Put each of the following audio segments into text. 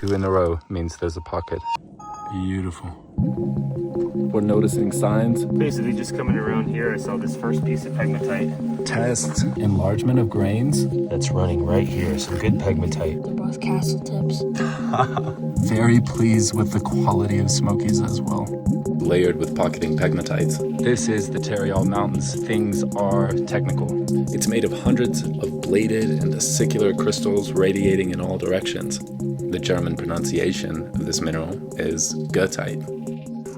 2 in a row means there's a pocket. Beautiful. We're noticing signs. Basically just coming around here, I saw this first piece of pegmatite. Test enlargement of grains. That's running right here, some good pegmatite. They're both castle tips. Very pleased with the quality of smokies as well. Layered with pocketing pegmatites. This is the Tarryall Mountains. Things are technical. It's made of hundreds of bladed and acicular crystals radiating in all directions. The German pronunciation of this mineral is Goethite.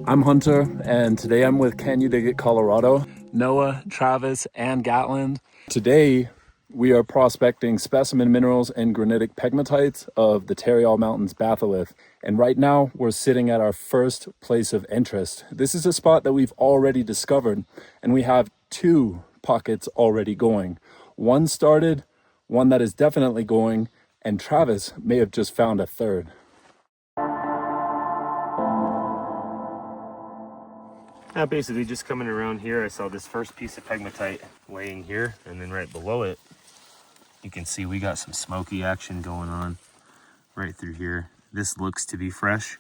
I'm Hunter, and today I'm with CanYouDigitColorado, Noah, Travis, and Gatland. Today, we are prospecting specimen minerals and granitic pegmatites of the Tarryall Mountains batholith. And right now, we're sitting at our first place of interest. This is a spot that we've already discovered, and we have 2 pockets already going. One started, one that is definitely going, and Travis may have just found a third. Basically just coming around here, I saw this first piece of pegmatite laying here, and then right below it, you can see we got some smoky action going on right through here. This looks to be fresh,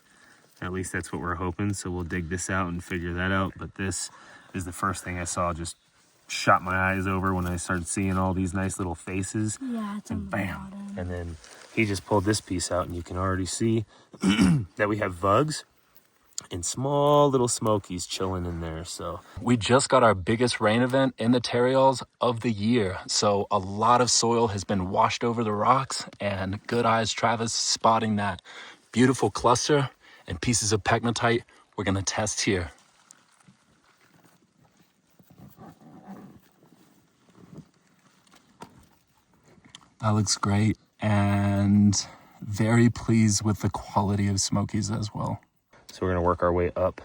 at least that's what we're hoping, so we'll dig this out and figure that out. But this is the first thing I saw, just shot my eyes over when I started seeing all these nice little faces. Yeah, it's and on the bam, bottom. and then he just pulled this piece out, and you can already see that we have vugs and small little smokies chilling in there. So We just got our biggest rain event in the Tarryalls of the year. So a lot of soil has been washed over the rocks, and good eyes Travis spotting that beautiful cluster and pieces of pegmatite we're gonna test here. That looks great, and very pleased with the quality of smokies as well. So we're gonna work our way up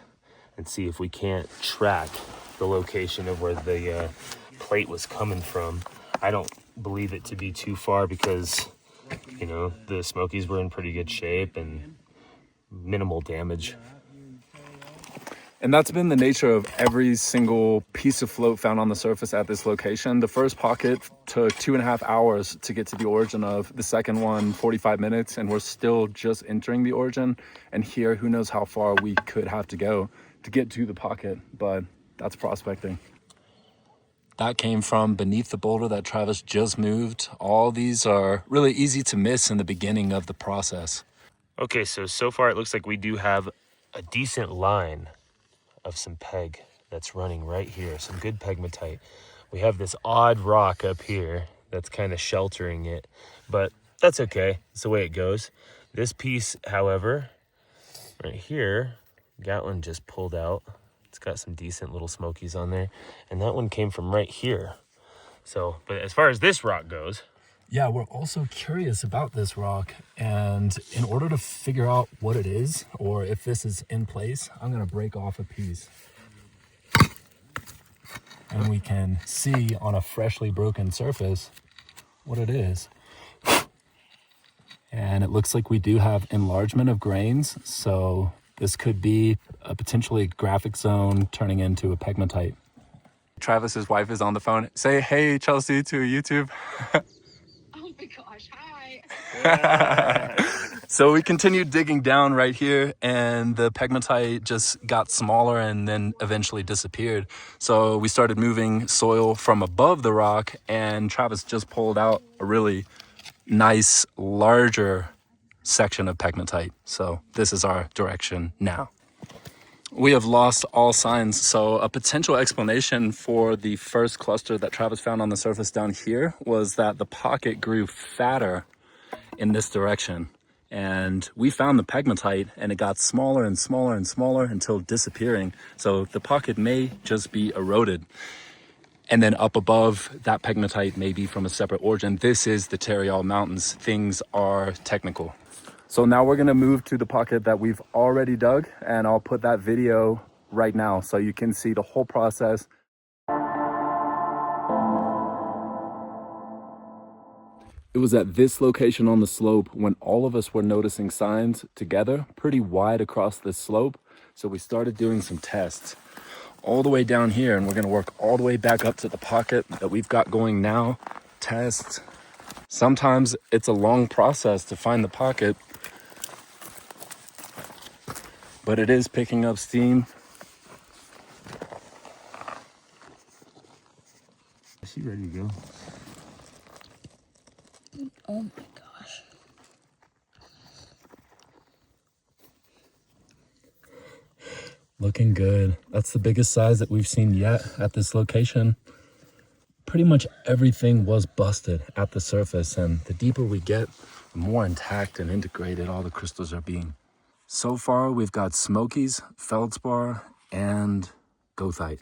and see if we can't track the location of where the plate was coming from. I don't believe it to be too far because, you know, the smokies were in pretty good shape and minimal damage. And that's been the nature of every single piece of float found on the surface at this location. The first pocket took 2.5 hours to get to the origin of. The second one, 45 minutes, and we're still just entering the origin. And here, who knows how far we could have to go to get to the pocket, but that's prospecting. That came from beneath the boulder that Travis just moved. All these are really easy to miss in the beginning of the process. Okay, so far it looks like we do have a decent line of some peg that's running right here, some good pegmatite. We have this odd rock up here that's kind of sheltering it, but that's okay. It's the way it goes. This piece, however, right here, Gatland just pulled out. It's got some decent little smokies on there, and that one came from right here. So, but as far as this rock goes, Yeah, we're also curious about this rock, and in order to figure out what it is or if this is in place, I'm gonna break off a piece. And we can see on a freshly broken surface what it is. And it looks like we do have enlargement of grains, so this could be a potentially graphic zone turning into a pegmatite. Travis's wife is on the phone. Say hey, Chelsea, to YouTube. Oh my gosh, hi. So we continued digging down right here, and the pegmatite just got smaller and then eventually disappeared. So we started moving soil from above the rock, and Travis just pulled out a really nice, larger section of pegmatite. So this is our direction now. We have lost all signs, so a potential explanation for the first cluster that Travis found on the surface down here was that the pocket grew fatter in this direction. And we found the pegmatite, and it got smaller and smaller and smaller until disappearing. So the pocket may just be eroded. And then up above, that pegmatite may be from a separate origin. This is the Tarryall Mountains. Things are technical. So now we're gonna move to the pocket that we've already dug, and I'll put that video right now so you can see the whole process. It was at this location on the slope when all of us were noticing signs together, pretty wide across this slope. So we started doing some tests all the way down here, and we're gonna work all the way back up to the pocket that we've got going now. Test. Sometimes it's a long process to find the pocket, but it is picking up steam. Is she ready to go? Oh my gosh. Looking good. That's the biggest size that we've seen yet at this location. Pretty much everything was busted at the surface, and the deeper we get, the more intact and integrated all the crystals are being. So far, we've got smokies, feldspar, and goethite.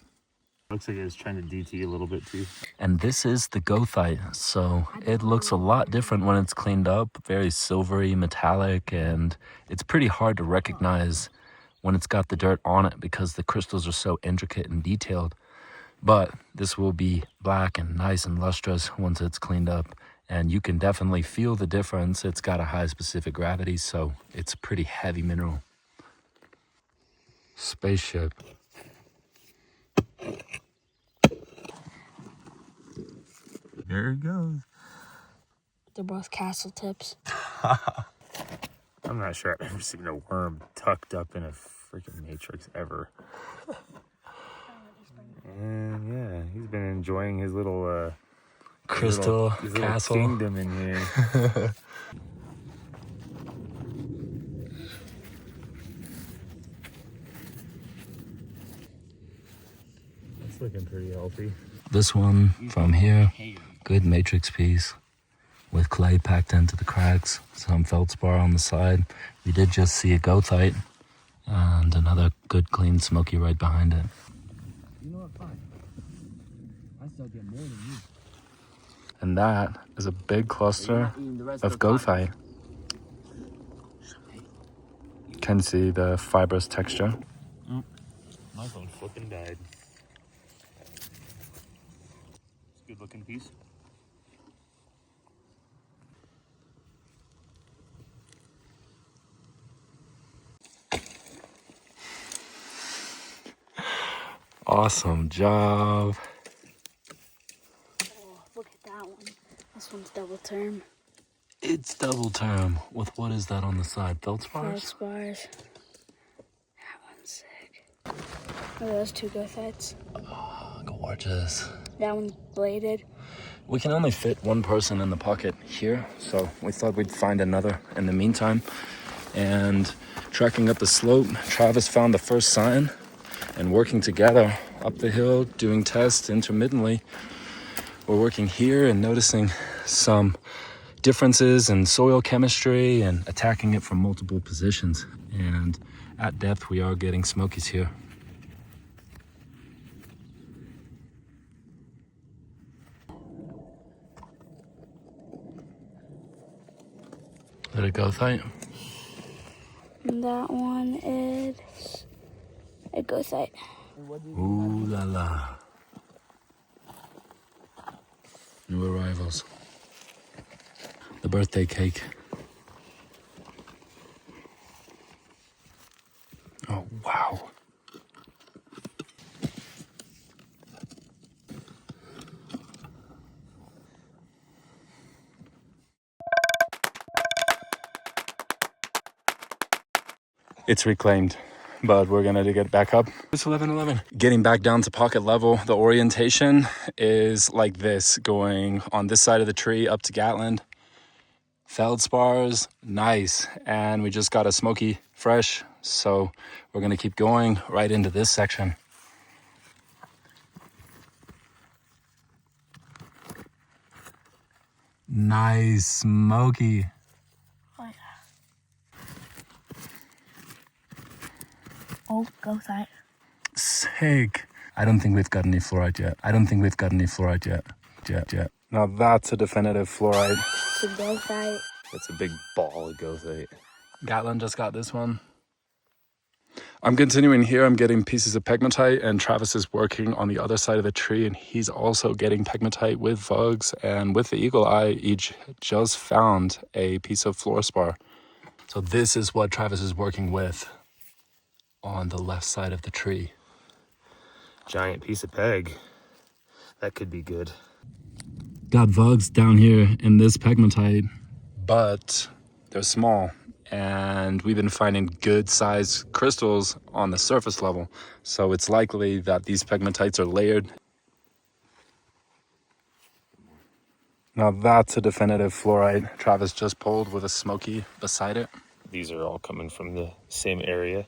Looks like it was trying to DT a little bit too. And this is the goethite, so it looks a lot different when it's cleaned up, very silvery, metallic, and it's pretty hard to recognize when it's got the dirt on it because the crystals are so intricate and detailed. But this will be black and nice and lustrous once it's cleaned up, and you can definitely feel the difference. It's got a high specific gravity, so it's a pretty heavy mineral. Spaceship. There it goes. They're both castle tips. I'm not sure I've ever seen a worm tucked up in a freaking matrix ever. And yeah, he's been enjoying his little Crystal his little castle. kingdom in here. That's looking pretty healthy. This one from here, good matrix piece with clay packed into the cracks, some feldspar on the side. We did just see a goethite and another good clean smoky right behind it. You know what, fine. I still get more than you. And that is a big cluster of goethite. You can see the fibrous texture. My phone flipping died. It's a good looking piece. Awesome job. Oh, look at that one. This one's double term. It's double term. With what is that on the side? Feldspars? Feldspars. That one's sick. Oh, those two goethites. Oh, gorgeous. That one's bladed. We can only fit one person in the pocket here, so we thought we'd find another in the meantime. And tracking up the slope, Travis found the first sign, and working together up the hill, doing tests intermittently. We're working here and noticing some differences in soil chemistry and attacking it from multiple positions. And at depth, we are getting smokies here. Let it go, goethite. And that one is a goethite. Ooh la la. New arrivals. The birthday cake. Oh, wow. It's reclaimed, but we're gonna dig it back up. It's 11:11. Getting back down to pocket level, the orientation is like this, going on this side of the tree up to Gatland. Feldspars, nice. And we just got a smoky fresh, so we're gonna keep going right into this section. Nice smoky. Oh, yeah. Oh, goethite. Sick. I don't think we've got any fluorite yet. Now that's a definitive fluorite. It's a goethite. That's a big ball of goethite. Gatland just got this one. I'm continuing here. I'm getting pieces of pegmatite, and Travis is working on the other side of the tree, and he's also getting pegmatite with vugs, and with the eagle eye, he just found a piece of fluorspar. So this is what Travis is working with on the left side of the tree. Giant piece of peg. That could be good. Got vugs down here in this pegmatite, but they're small, and we've been finding good sized crystals on the surface level. So it's likely that these pegmatites are layered. Now that's a definitive fluorite Travis just pulled with a smoky beside it. These are all coming from the same area.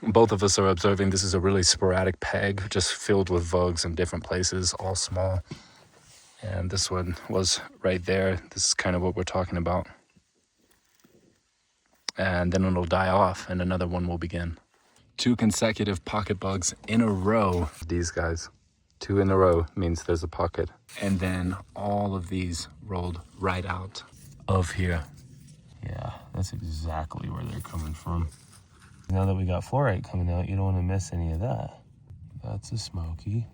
Both of us are observing this is a really sporadic peg, just filled with vugs in different places, all small. And this one was right there. This is kind of what we're talking about. And then it'll die off and another one will begin. 2 consecutive pocket bugs in a row. These guys, 2 in a row means there's a pocket. And then all of these rolled right out of here. Yeah, that's exactly where they're coming from. Now that we got fluorite coming out, you don't want to miss any of that. That's a smoky.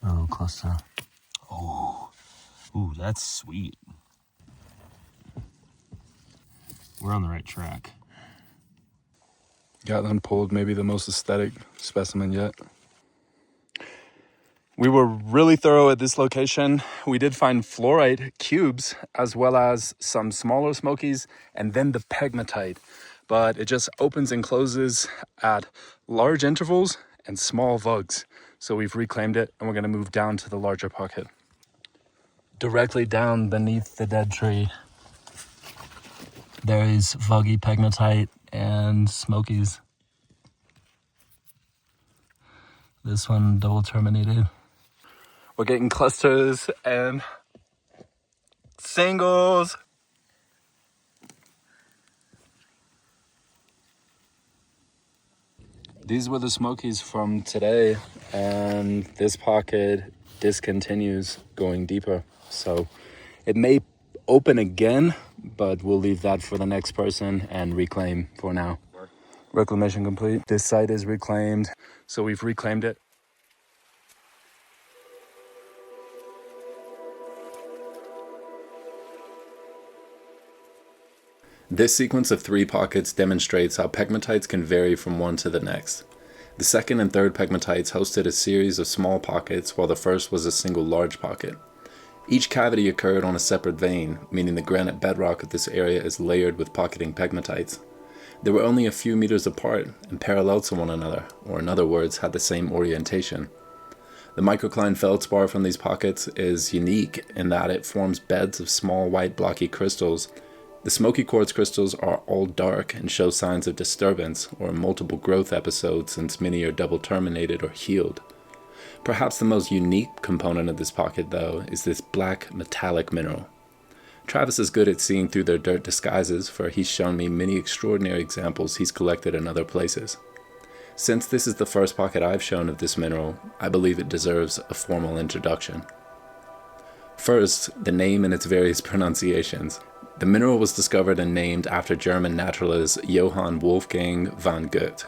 Oh, cluster. Oh, ooh, that's sweet. We're on the right track. Got unpulled, maybe the most aesthetic specimen yet. We were really thorough at this location. We did find fluorite cubes as well as some smaller smokies and then the pegmatite. But it just opens and closes at large intervals and small vugs. So we've reclaimed it and we're gonna move down to the larger pocket. Directly down beneath the dead tree, there is vuggy pegmatite and smokies. This one double terminated. We're getting clusters and singles. These were the smokies from today, and this pocket discontinues going deeper. So it may open again, but we'll leave that for the next person and reclaim for now. Reclamation complete. This site is reclaimed, so we've reclaimed it. This sequence of 3 pockets demonstrates how pegmatites can vary from one to the next. The second and third pegmatites hosted a series of small pockets, while the first was a single large pocket. Each cavity occurred on a separate vein, meaning the granite bedrock of this area is layered with pocketing pegmatites. They were only a few meters apart and parallel to one another, or in other words, had the same orientation. The microcline feldspar from these pockets is unique in that it forms beds of small white blocky crystals. The smoky quartz crystals are all dark and show signs of disturbance or multiple growth episodes since many are double terminated or healed. Perhaps the most unique component of this pocket, though, is this black metallic mineral. Travis is good at seeing through their dirt disguises, for he's shown me many extraordinary examples he's collected in other places. Since this is the first pocket I've shown of this mineral, I believe it deserves a formal introduction. First, the name and its various pronunciations. The mineral was discovered and named after German naturalist Johann Wolfgang von Goethe.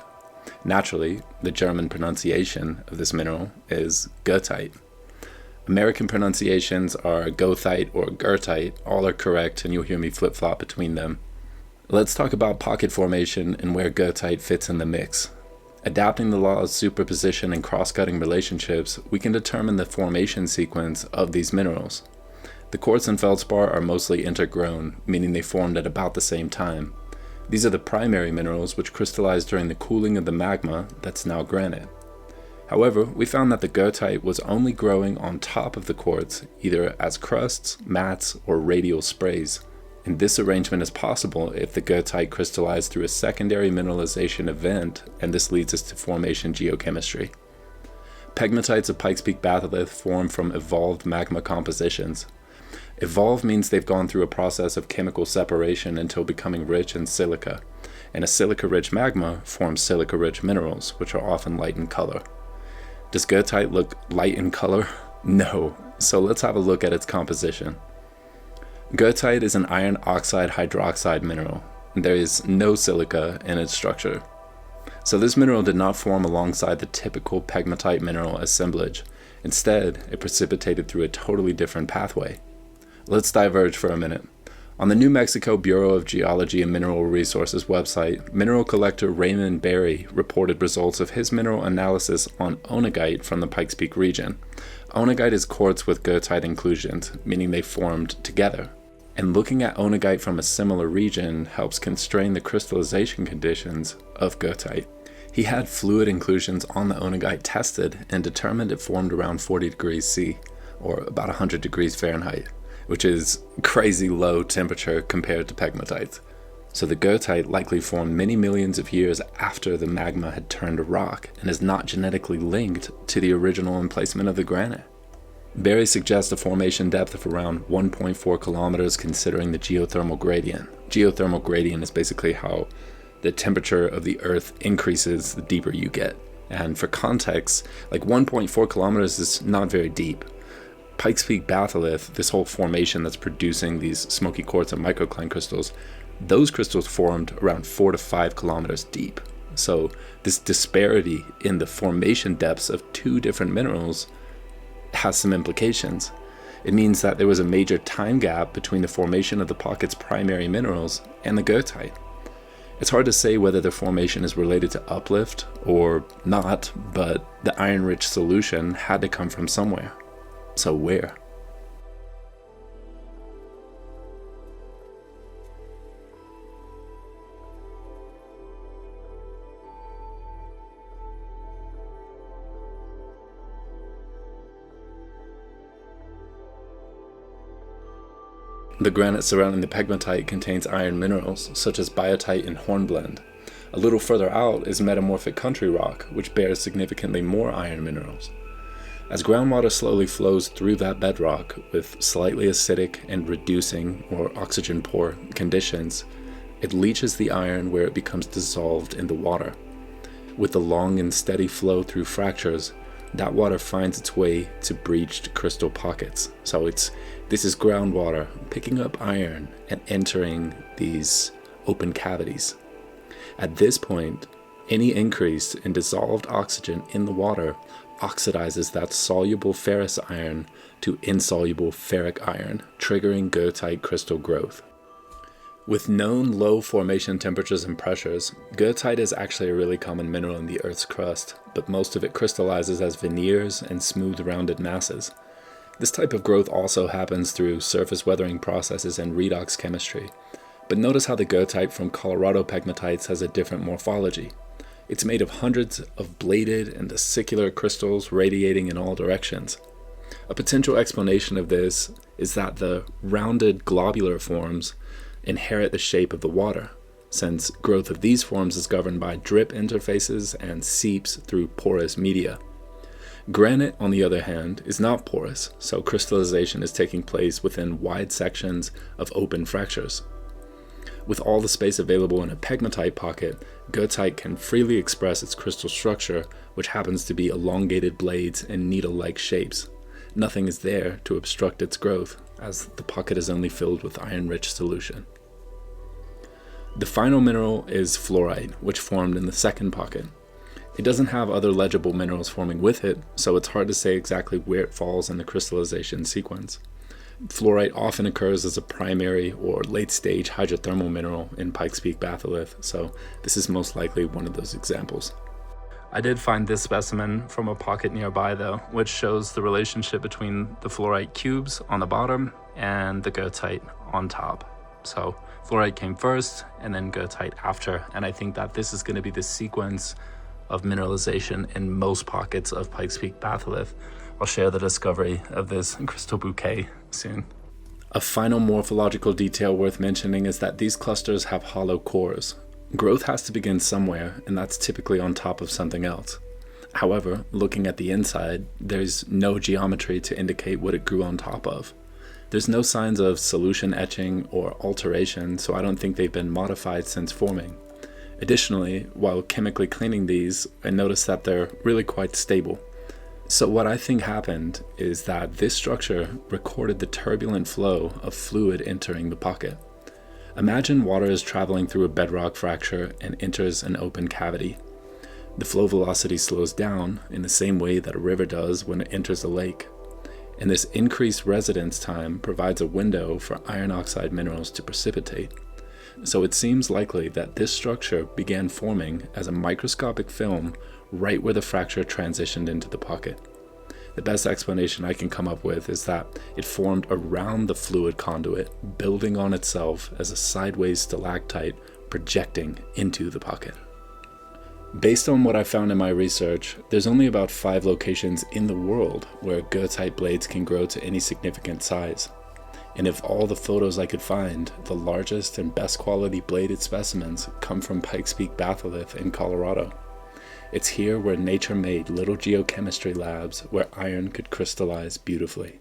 Naturally, the German pronunciation of this mineral is Goethite. American pronunciations are Goethite or Goethite. All are correct, and you'll hear me flip-flop between them. Let's talk about pocket formation and where Goethite fits in the mix. Adapting the law of superposition and cross-cutting relationships, we can determine the formation sequence of these minerals. The quartz and feldspar are mostly intergrown, meaning they formed at about the same time. These are the primary minerals which crystallized during the cooling of the magma that's now granite. However, we found that the goethite was only growing on top of the quartz, either as crusts, mats, or radial sprays. And this arrangement is possible if the goethite crystallized through a secondary mineralization event, and this leads us to formation geochemistry. Pegmatites of Pikes Peak batholith form from evolved magma compositions. Evolve means they've gone through a process of chemical separation until becoming rich in silica, and a silica-rich magma forms silica-rich minerals, which are often light in color. Does goethite look light in color? No, so let's have a look at its composition. Goethite is an iron oxide hydroxide mineral, and there is no silica in its structure. So this mineral did not form alongside the typical pegmatite mineral assemblage. Instead, it precipitated through a totally different pathway. Let's diverge for a minute. On the New Mexico Bureau of Geology and Mineral Resources website, mineral collector Raymond Berry reported results of his mineral analysis on onegite from the Pikes Peak region, Onegite is quartz with goethite inclusions, meaning they formed together. And looking at onegite from a similar region helps constrain the crystallization conditions of goethite. He had fluid inclusions on the onegite tested and determined it formed around 40 degrees C, or about 100 degrees Fahrenheit, which is crazy low temperature compared to pegmatite. So the goethite likely formed many millions of years after the magma had turned to rock and is not genetically linked to the original emplacement of the granite. Berry suggests a formation depth of around 1.4 kilometers considering the geothermal gradient. Geothermal gradient is basically how the temperature of the earth increases the deeper you get. And for context, like 1.4 kilometers is not very deep. Pikes Peak batholith, this whole formation that's producing these smoky quartz and microcline crystals, those crystals formed around 4 to 5 kilometers deep. So this disparity in the formation depths of two different minerals has some implications. It means that there was a major time gap between the formation of the pocket's primary minerals and the goethite. It's hard to say whether the formation is related to uplift or not, but the iron-rich solution had to come from somewhere. So where? The granite surrounding the pegmatite contains iron minerals, such as biotite and hornblende. A little further out is metamorphic country rock, which bears significantly more iron minerals. As groundwater slowly flows through that bedrock with slightly acidic and reducing or oxygen-poor conditions, it leaches the iron where it becomes dissolved in the water. With the long and steady flow through fractures, that water finds its way to breached crystal pockets. So this is groundwater picking up iron and entering these open cavities. At this point, any increase in dissolved oxygen in the water oxidizes that soluble ferrous iron to insoluble ferric iron, triggering goethite crystal growth. With known low formation temperatures and pressures, goethite is actually a really common mineral in the Earth's crust, but most of it crystallizes as veneers and smooth rounded masses. This type of growth also happens through surface weathering processes and redox chemistry. But notice how the goethite from Colorado pegmatites has a different morphology. It's made of hundreds of bladed and acicular crystals radiating in all directions. A potential explanation of this is that the rounded globular forms inherit the shape of the water, since growth of these forms is governed by drip interfaces and seeps through porous media. Granite, on the other hand, is not porous, so crystallization is taking place within wide sections of open fractures. With all the space available in a pegmatite pocket, goethite can freely express its crystal structure, which happens to be elongated blades and needle-like shapes. Nothing is there to obstruct its growth, as the pocket is only filled with iron-rich solution. The final mineral is fluorite, which formed in the second pocket. It doesn't have other legible minerals forming with it, so it's hard to say exactly where it falls in the crystallization sequence. Fluorite often occurs as a primary or late-stage hydrothermal mineral in Pikes Peak batholith, so this is most likely one of those examples. I did find this specimen from a pocket nearby though, which shows the relationship between the fluorite cubes on the bottom and the goethite on top. So fluorite came first and then goethite after, and I think that this is going to be the sequence of mineralization in most pockets of Pikes Peak batholith. I'll share the discovery of this crystal bouquet soon. A final morphological detail worth mentioning is that these clusters have hollow cores. Growth has to begin somewhere, and that's typically on top of something else. However, looking at the inside, there's no geometry to indicate what it grew on top of. There's no signs of solution etching or alteration, so I don't think they've been modified since forming. Additionally, while chemically cleaning these, I noticed that they're really quite stable. So what I think happened is that this structure recorded the turbulent flow of fluid entering the pocket. Imagine water is traveling through a bedrock fracture and enters an open cavity. The flow velocity slows down in the same way that a river does when it enters a lake. And this increased residence time provides a window for iron oxide minerals to precipitate. So it seems likely that this structure began forming as a microscopic film right where the fracture transitioned into the pocket. The best explanation I can come up with is that it formed around the fluid conduit, building on itself as a sideways stalactite projecting into the pocket. Based on what I found in my research, there's only about 5 locations in the world where goethite blades can grow to any significant size. And of all the photos I could find, the largest and best quality bladed specimens come from Pikes Peak batholith in Colorado. It's here where nature made little geochemistry labs where iron could crystallize beautifully.